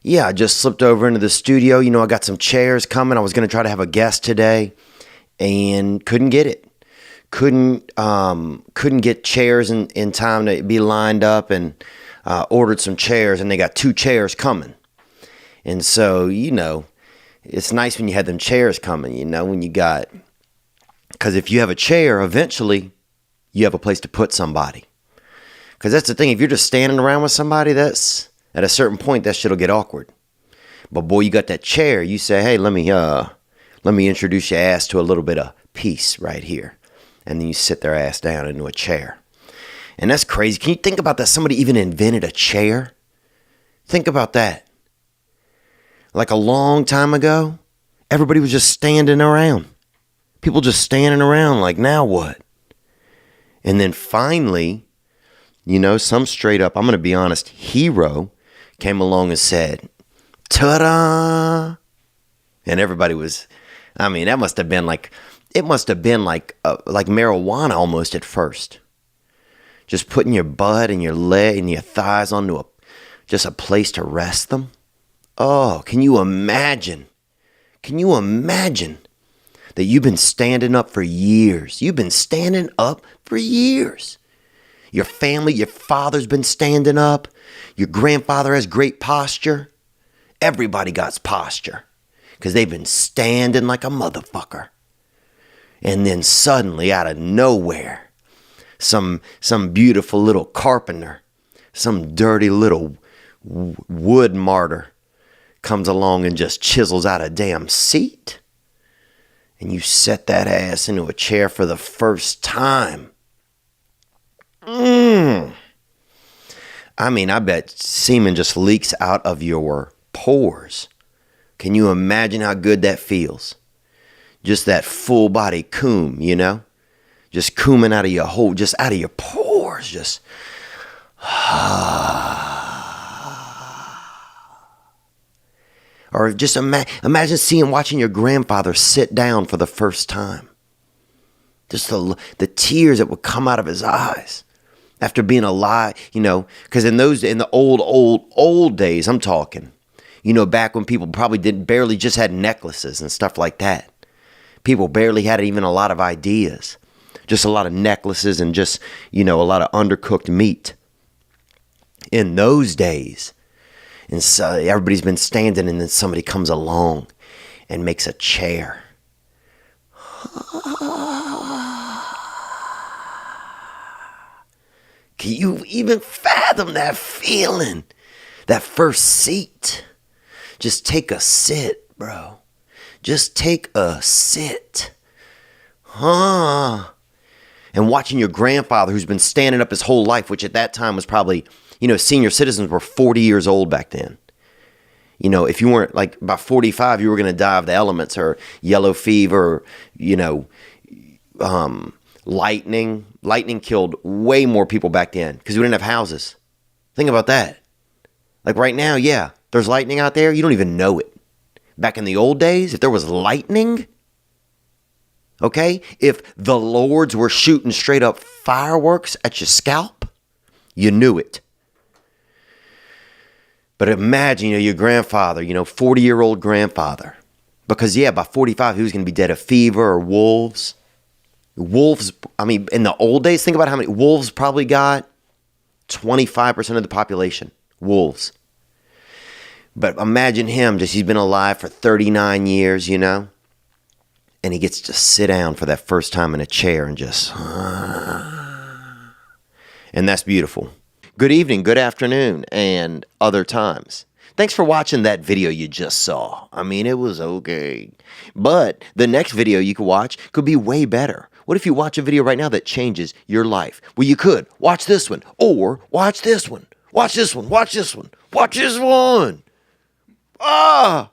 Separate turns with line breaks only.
Yeah, I just slipped over into the studio. I got some chairs coming. I was going to try to have a guest today and couldn't get it. Couldn't get chairs in time to be lined up, and ordered some chairs, and they got 2 chairs coming. And so, it's nice when you had them chairs coming, when you got, because if you have a chair, eventually you have a place to put somebody. Because that's the thing. If you're just standing around with somebody, that's at a certain point, that shit'll get awkward. But boy, you got that chair. You say, hey, let me introduce your ass to a little bit of peace right here. And then you sit their ass down into a chair. And that's crazy. Can you think about that? Somebody even invented a chair? Think about that. Like a long time ago, everybody was just standing around. People just standing around like, now what? And then finally, some straight up, I'm going to be honest, hero came along and said, ta-da! And everybody was, that must have been like, it must have been like marijuana almost at first. Just putting your butt and your leg and your thighs onto just a place to rest them. Oh, can you imagine? Can you imagine that you've been standing up for years? You've been standing up for years. Your family, your father's been standing up. Your grandfather has great posture. Everybody got posture because they've been standing like a motherfucker. And then suddenly, out of nowhere, some beautiful little carpenter, some dirty little wood martyr comes along and just chisels out a damn seat. And you set that ass into a chair for the first time. I bet semen just leaks out of your pores. Can you imagine how good that feels? Just that full body coom, just cooming out of your hole, just out of your pores, just. Or just imagine watching your grandfather sit down for the first time. Just the tears that would come out of his eyes after being alive, because in the old days, I'm talking, back when people probably barely just had necklaces and stuff like that. People barely had even a lot of ideas, just a lot of necklaces and just, a lot of undercooked meat in those days. And so everybody's been standing, and then somebody comes along and makes a chair. Can you even fathom that feeling? That first seat. Just take a sit, bro. Just take a sit. And watching your grandfather, who's been standing up his whole life, which at that time was probably, senior citizens were 40 years old back then. If you weren't like about 45, you were going to die of the elements or yellow fever, lightning. Lightning killed way more people back then because we didn't have houses. Think about that. Like right now, yeah, there's lightning out there. You don't even know it. Back in the old days, if there was lightning, okay, if the lords were shooting straight up fireworks at your scalp, you knew it. But imagine, your grandfather, 40-year-old grandfather. Because, yeah, by 45, he was going to be dead of fever or wolves. Wolves, in the old days, think about how many wolves probably got 25% of the population. Wolves. But imagine him, he's been alive for 39 years, and he gets to sit down for that first time in a chair and just, and that's beautiful. Good evening, good afternoon, and other times. Thanks for watching that video you just saw. It was okay. But the next video you could watch could be way better. What if you watch a video right now that changes your life? Well, you could. Watch this one. Or watch this one. Watch this one. Watch this one. Watch this one. Ah!